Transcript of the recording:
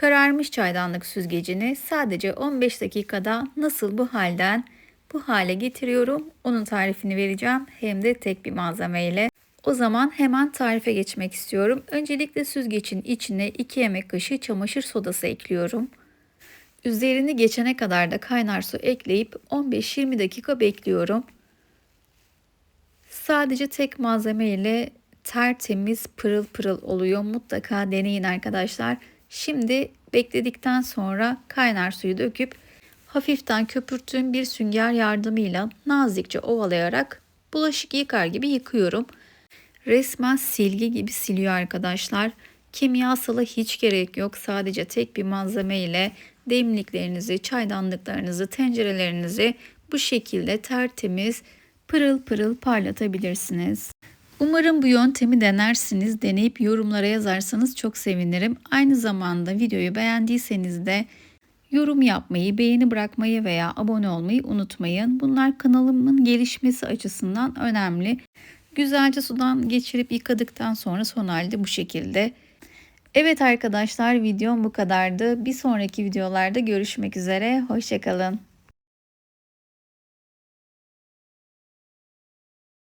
Kararmış çaydanlık süzgecini sadece 15 dakikada nasıl bu halden bu hale getiriyorum, onun tarifini vereceğim, hem de tek bir malzemeyle. O zaman hemen tarife geçmek istiyorum. Öncelikle süzgecin içine 2 yemek kaşığı çamaşır sodası ekliyorum. Üzerini geçene kadar da kaynar su ekleyip 15-20 dakika bekliyorum. Sadece tek malzeme ile tertemiz pırıl pırıl oluyor. Mutlaka deneyin arkadaşlar. Şimdi bekledikten sonra kaynar suyu döküp hafiften köpürttüğüm bir sünger yardımıyla nazikçe ovalayarak bulaşık yıkar gibi yıkıyorum. Resmen silgi gibi siliyor arkadaşlar. Kimyasala hiç gerek yok. Sadece tek bir malzeme ile demliklerinizi, çaydanlıklarınızı, tencerelerinizi bu şekilde tertemiz, pırıl pırıl parlatabilirsiniz. Umarım bu yöntemi denersiniz. Deneyip yorumlara yazarsanız çok sevinirim. Aynı zamanda videoyu beğendiyseniz de yorum yapmayı, beğeni bırakmayı veya abone olmayı unutmayın. Bunlar kanalımın gelişmesi açısından önemli. Güzelce sudan geçirip yıkadıktan sonra son halde bu şekilde. Evet arkadaşlar, videom bu kadardı. Bir sonraki videolarda görüşmek üzere. Hoşça kalın.